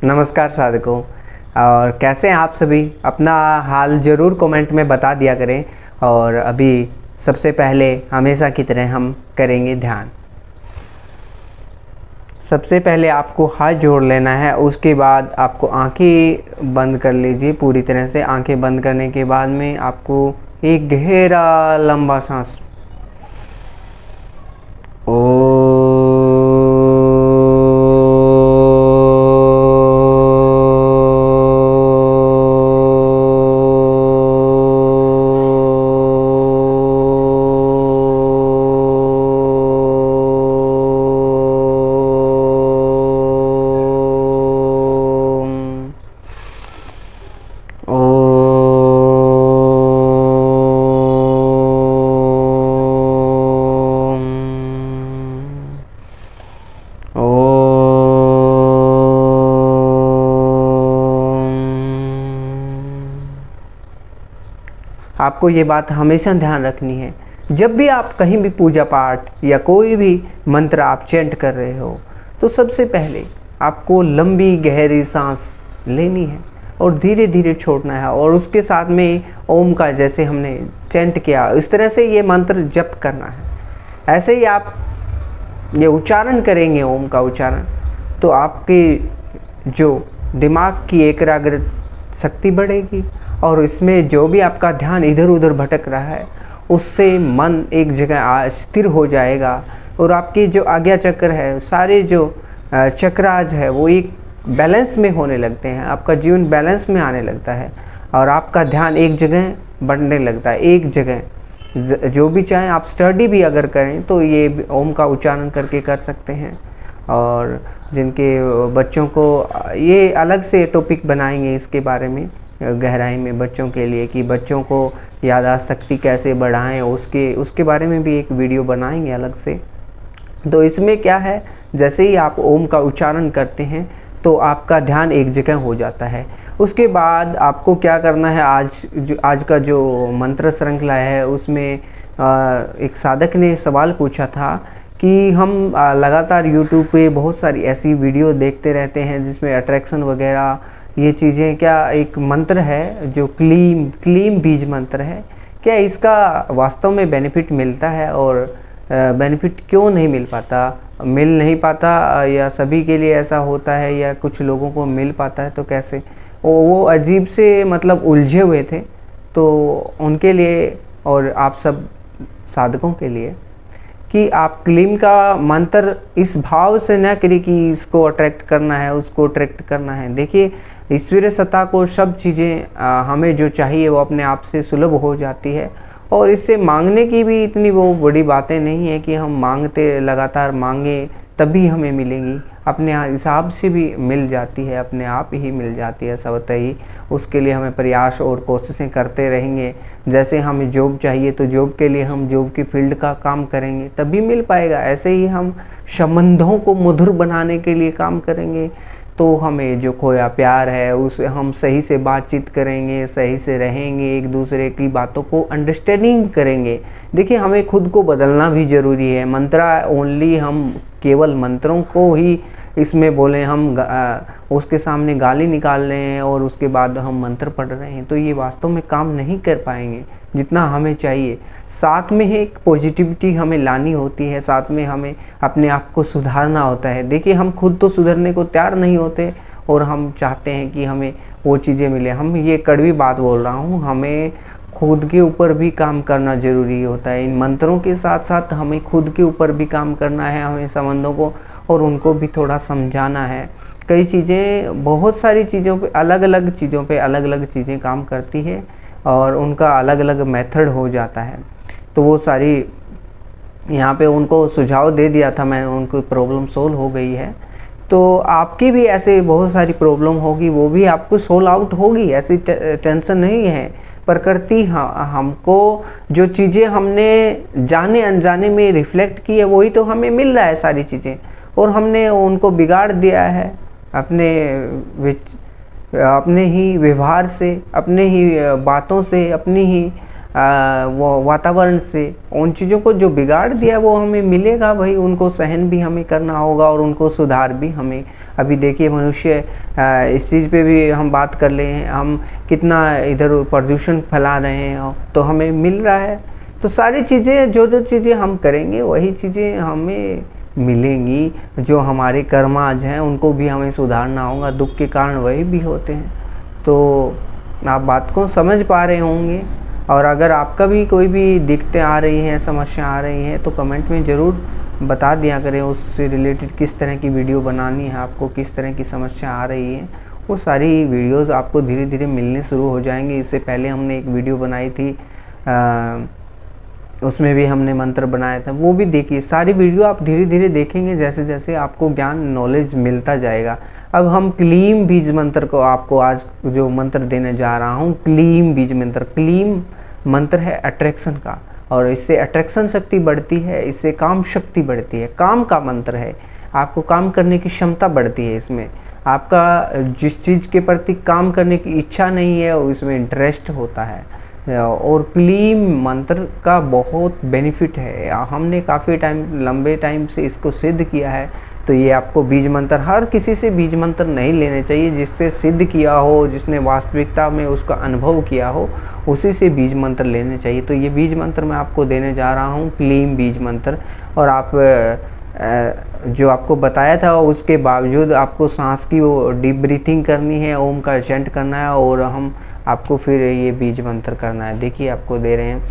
नमस्कार साधकों। और कैसे हैं आप सभी? अपना हाल ज़रूर कमेंट में बता दिया करें। और अभी सबसे पहले हमेशा की तरह हम करेंगे ध्यान। सबसे पहले आपको हाथ जोड़ लेना है, उसके बाद आपको आंखें बंद कर लीजिए पूरी तरह से। आंखें बंद करने के बाद में आपको एक गहरा लंबा सांस आपको ये बात हमेशा ध्यान रखनी है। जब भी आप कहीं भी पूजा पाठ या कोई भी मंत्र आप चैंट कर रहे हो तो सबसे पहले आपको लंबी गहरी सांस लेनी है और धीरे धीरे छोड़ना है। और उसके साथ में ओम का, जैसे हमने चैंट किया, इस तरह से ये मंत्र जप करना है। ऐसे ही आप ये उच्चारण करेंगे ओम का उच्चारण, तो आपके जो दिमाग की एकाग्रता शक्ति बढ़ेगी और इसमें जो भी आपका ध्यान इधर उधर भटक रहा है उससे मन एक जगह स्थिर हो जाएगा। और आपके जो आज्ञा चक्र है, सारे जो चक्राज है, वो एक बैलेंस में होने लगते हैं। आपका जीवन बैलेंस में आने लगता है और आपका ध्यान एक जगह बढ़ने लगता है, एक जगह। जो भी चाहें आप स्टडी भी अगर करें तो ये ओम का उच्चारण करके कर सकते हैं। और जिनके बच्चों को, ये अलग से टॉपिक बनाएंगे इसके बारे में गहराई में बच्चों के लिए, कि बच्चों को याददाश्त शक्ति कैसे बढ़ाएं, उसके बारे में भी एक वीडियो बनाएंगे अलग से। तो इसमें क्या है, जैसे ही आप ओम का उच्चारण करते हैं तो आपका ध्यान एक जगह हो जाता है। उसके बाद आपको क्या करना है, आज का जो मंत्र श्रृंखला है उसमें एक साधक ने सवाल पूछा था कि हम लगातार यूट्यूब पे बहुत सारी ऐसी वीडियो देखते रहते हैं जिसमें अट्रैक्शन वगैरह ये चीज़ें, क्या एक मंत्र है जो क्लीम बीज मंत्र है, क्या इसका वास्तव में बेनिफिट मिलता है? और बेनिफिट क्यों नहीं मिल नहीं पाता, या सभी के लिए ऐसा होता है या कुछ लोगों को मिल पाता है तो कैसे? वो अजीब से मतलब उलझे हुए थे। तो उनके लिए और आप सब साधकों के लिए कि आप क्लीम का मंत्र इस भाव से न करिए कि इसको अट्रैक्ट करना है, उसको अट्रैक्ट करना है। देखिए, ईश्वरीय सत्ता को सब चीज़ें हमें जो चाहिए वो अपने आप से सुलभ हो जाती है। और इससे मांगने की भी इतनी वो बड़ी बातें नहीं है कि हम लगातार मांगें तभी हमें मिलेंगी। अपने हिसाब से भी मिल जाती है, अपने आप ही मिल जाती है स्वतः ही। उसके लिए हमें प्रयास और कोशिशें करते रहेंगे। जैसे हमें जॉब चाहिए तो जॉब के लिए हम जॉब की फील्ड का काम करेंगे तभी मिल पाएगा। ऐसे ही हम संबंधों को मधुर बनाने के लिए काम करेंगे तो हमें जो खोया प्यार है उसे हम सही से बातचीत करेंगे, सही से रहेंगे, एक दूसरे की बातों को अंडरस्टैंडिंग करेंगे। देखिए, हमें खुद को बदलना भी ज़रूरी है। मंत्रा ओनली हम केवल मंत्रों को ही इसमें बोलें, हम उसके सामने गाली निकाल रहे हैं और उसके बाद हम मंत्र पढ़ रहे हैं तो ये वास्तव में काम नहीं कर पाएंगे जितना हमें चाहिए। साथ में एक पॉजिटिविटी हमें लानी होती है, साथ में हमें अपने आप को सुधारना होता है। देखिए, हम खुद तो सुधरने को तैयार नहीं होते और हम चाहते हैं कि हमें वो चीज़ें मिले। हम ये कड़वी बात बोल रहा हूँ, हमें खुद के ऊपर भी काम करना ज़रूरी होता है। इन मंत्रों के साथ साथ हमें खुद के ऊपर भी काम करना है, हमें संबंधों को और उनको भी थोड़ा समझाना है। कई चीज़ें, बहुत सारी चीज़ों पे अलग अलग चीज़ें काम करती है और उनका अलग अलग मेथड हो जाता है। तो वो सारी यहाँ पे उनको सुझाव दे दिया था मैंने, उनको प्रॉब्लम सोल्व हो गई है। तो आपकी भी ऐसे बहुत सारी प्रॉब्लम होगी, वो भी आपको सोल्व आउट होगी, ऐसी टेंशन नहीं है। प्रकृति हमको जो चीज़ें हमने जाने अनजाने में रिफ्लेक्ट की है वही तो हमें मिल रहा है सारी चीज़ें, और हमने उनको बिगाड़ दिया है अपने ही व्यवहार से, अपने ही बातों से, अपनी ही वो वातावरण से उन चीज़ों को जो बिगाड़ दिया वो हमें मिलेगा भाई, उनको सहन भी हमें करना होगा और उनको सुधार भी हमें। अभी देखिए मनुष्य इस चीज़ पे भी हम बात कर ले हैं, हम कितना इधर प्रदूषण फैला रहे हैं तो हमें मिल रहा है। तो सारी चीज़ें जो चीज़ें हम करेंगे वही चीज़ें हमें मिलेंगी। जो हमारे कर्माज हैं उनको भी हमें सुधारना होगा, दुख के कारण वही भी होते हैं। तो आप बात को समझ पा रहे होंगे। और अगर आपका भी कोई भी दिक्कतें आ रही हैं, समस्या आ रही हैं, तो कमेंट में ज़रूर बता दिया करें उससे रिलेटेड किस तरह की वीडियो बनानी है, आपको किस तरह की समस्या आ रही है। वो सारी वीडियोस आपको धीरे धीरे मिलने शुरू हो जाएंगी। इससे पहले हमने एक वीडियो बनाई थी, उसमें भी हमने मंत्र बनाया था, वो भी देखिए। सारी वीडियो आप धीरे धीरे देखेंगे जैसे जैसे आपको ज्ञान नॉलेज मिलता जाएगा। अब हम क्लीम बीज मंत्र को आपको आज जो मंत्र देने जा रहा हूँ, क्लीम बीज मंत्र। क्लीम मंत्र है अट्रैक्शन का, और इससे अट्रैक्शन शक्ति बढ़ती है, इससे काम शक्ति बढ़ती है। काम का मंत्र है, आपको काम करने की क्षमता बढ़ती है। इसमें आपका जिस चीज़ के प्रति काम करने की इच्छा नहीं है उसमें इंटरेस्ट होता है। और क्लीम मंत्र का बहुत बेनिफिट है, हमने काफ़ी लंबे टाइम से इसको सिद्ध किया है। तो ये आपको बीज मंत्र, हर किसी से बीज मंत्र नहीं लेने चाहिए, जिससे सिद्ध किया हो, जिसने वास्तविकता में उसका अनुभव किया हो, उसी से बीज मंत्र लेने चाहिए। तो ये बीज मंत्र मैं आपको देने जा रहा हूँ, क्लीम बीज मंत्र। और आप जो आपको बताया था उसके बावजूद आपको सांस की वो डीप ब्रीथिंग करनी है, ओम का चैंट करना है, और हम आपको फिर ये बीज मंत्र करना है। देखिए आपको दे रहे हैं,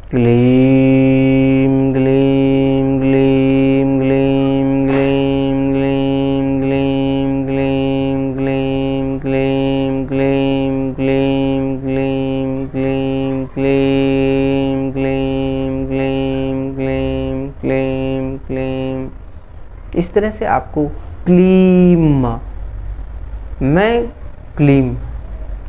क्लीम ग्लीम ग्लीम ग्लीम ग्लीम ग्लीम ग्लीम ग्लीम ग्लीम ग्लीम ग्लीम ग्लीम ग्लीम ग्लीम ग्लीम ग्लीम ग्लीम ग्लीम ग्लीम ग्लीम। इस तरह से आपको क्लीम, मैं क्लीम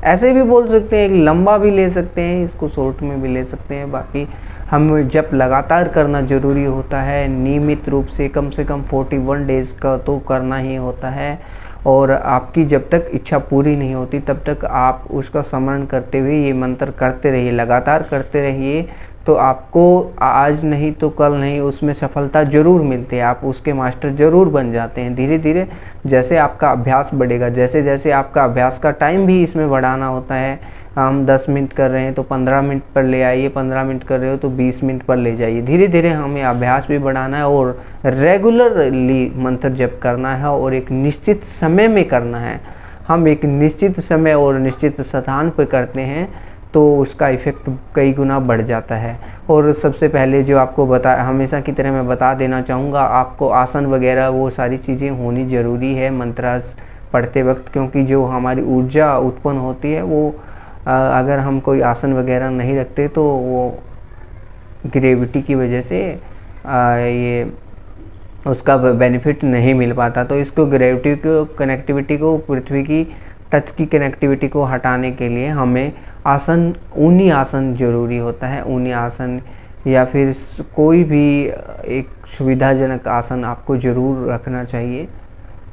ऐसे भी बोल सकते हैं, एक लंबा भी ले सकते हैं, इसको शॉर्ट में भी ले सकते हैं। बाकी हम जब लगातार करना ज़रूरी होता है, नियमित रूप से कम 41 डेज़ का तो करना ही होता है। और आपकी जब तक इच्छा पूरी नहीं होती तब तक आप उसका स्मरण करते हुए ये मंत्र करते रहिए, लगातार करते रहिए। तो आपको आज नहीं तो कल नहीं उसमें सफलता ज़रूर मिलती है, आप उसके मास्टर ज़रूर बन जाते हैं। धीरे धीरे जैसे आपका अभ्यास बढ़ेगा, जैसे जैसे आपका अभ्यास का टाइम भी इसमें बढ़ाना होता है। हम 10 मिनट कर रहे हैं तो 15 मिनट पर ले आइए, 15 मिनट कर रहे हो तो 20 मिनट पर ले जाइए। धीरे धीरे हमें अभ्यास भी बढ़ाना है और रेगुलरली मंत्र जप करना है, और एक निश्चित समय में करना है। हम एक निश्चित समय और निश्चित स्थान पर करते हैं तो उसका इफ़ेक्ट कई गुना बढ़ जाता है। और सबसे पहले जो आपको हमेशा की तरह मैं बता देना चाहूँगा, आपको आसन वगैरह वो सारी चीज़ें होनी ज़रूरी है मंत्रास पढ़ते वक्त, क्योंकि जो हमारी ऊर्जा उत्पन्न होती है वो अगर हम कोई आसन वगैरह नहीं रखते तो वो ग्रेविटी की वजह से ये उसका बेनिफिट नहीं मिल पाता। तो इसको ग्रेविटी को, कनेक्टिविटी को, पृथ्वी की टच की कनेक्टिविटी को हटाने के लिए हमें आसन, ऊनी आसन ज़रूरी होता है। ऊनी आसन या फिर कोई भी एक सुविधाजनक आसन आपको ज़रूर रखना चाहिए।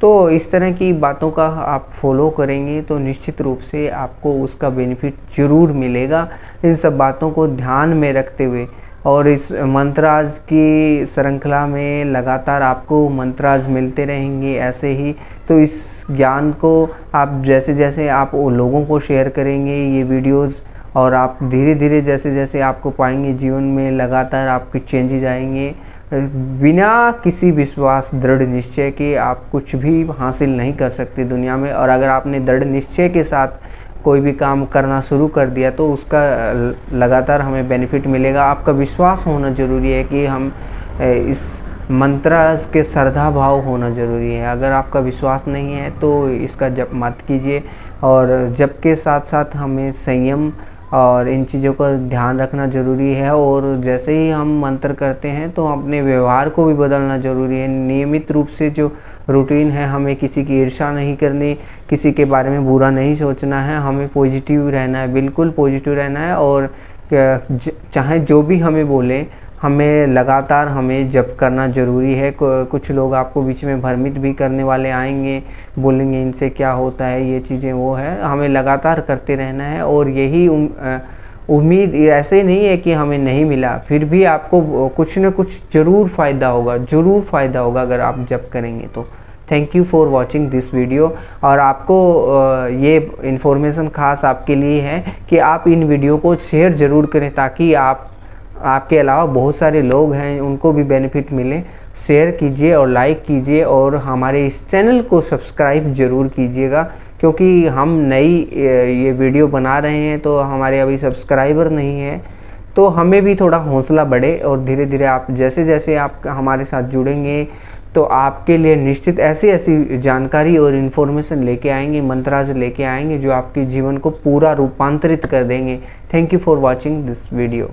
तो इस तरह की बातों का आप फॉलो करेंगे तो निश्चित रूप से आपको उसका बेनिफिट ज़रूर मिलेगा। इन सब बातों को ध्यान में रखते हुए और इस मंत्राज की श्रृंखला में लगातार आपको मंत्राज मिलते रहेंगे ऐसे ही। तो इस ज्ञान को आप जैसे जैसे आप लोगों को शेयर करेंगे ये वीडियोस, और आप धीरे धीरे जैसे जैसे आपको पाएंगे जीवन में लगातार आपके चेंजेस आएंगे। बिना किसी विश्वास, दृढ़ निश्चय के आप कुछ भी हासिल नहीं कर सकते दुनिया में। और अगर आपने दृढ़ निश्चय के साथ कोई भी काम करना शुरू कर दिया तो उसका लगातार हमें बेनिफिट मिलेगा। आपका विश्वास होना ज़रूरी है कि हम इस मंत्र के श्रद्धा भाव होना ज़रूरी है। अगर आपका विश्वास नहीं है तो इसका जप मत कीजिए। और जप के साथ साथ हमें संयम और इन चीज़ों का ध्यान रखना ज़रूरी है। और जैसे ही हम मंत्र करते हैं तो अपने व्यवहार को भी बदलना ज़रूरी है। नियमित रूप से जो रूटीन है। हमें किसी की ईर्ष्या नहीं करनी, किसी के बारे में बुरा नहीं सोचना है, हमें पॉजिटिव रहना है, बिल्कुल पॉजिटिव रहना है। और चाहे जो भी हमें बोले, हमें लगातार हमें जप करना ज़रूरी है। कुछ लोग आपको बीच में भ्रमित भी करने वाले आएंगे, बोलेंगे इनसे क्या होता है, ये चीज़ें वो है। हमें लगातार करते रहना है और यही उम्मीद ऐसे नहीं है कि हमें नहीं मिला, फिर भी आपको कुछ न कुछ ज़रूर फ़ायदा होगा, ज़रूर फ़ायदा होगा अगर आप जप करेंगे तो। Thank you for watching this video. और आपको ये इन्फॉर्मेशन खास आपके लिए है कि आप इन वीडियो को शेयर ज़रूर करें, ताकि आपके अलावा बहुत सारे लोग हैं उनको भी बेनिफिट मिले। शेयर कीजिए और लाइक कीजिए और हमारे इस चैनल को सब्सक्राइब ज़रूर कीजिएगा, क्योंकि हम नई ये वीडियो बना रहे हैं तो हमारे अभी सब्सक्राइबर नहीं है, तो हमें भी थोड़ा हौसला बढ़े। और धीरे धीरे आप जैसे जैसे आप हमारे साथ जुड़ेंगे तो आपके लिए निश्चित ऐसी ऐसी जानकारी और इन्फॉर्मेशन लेके आएंगे, मंत्राज लेके आएंगे जो आपके जीवन को पूरा रूपांतरित कर देंगे। Thank you for watching this video.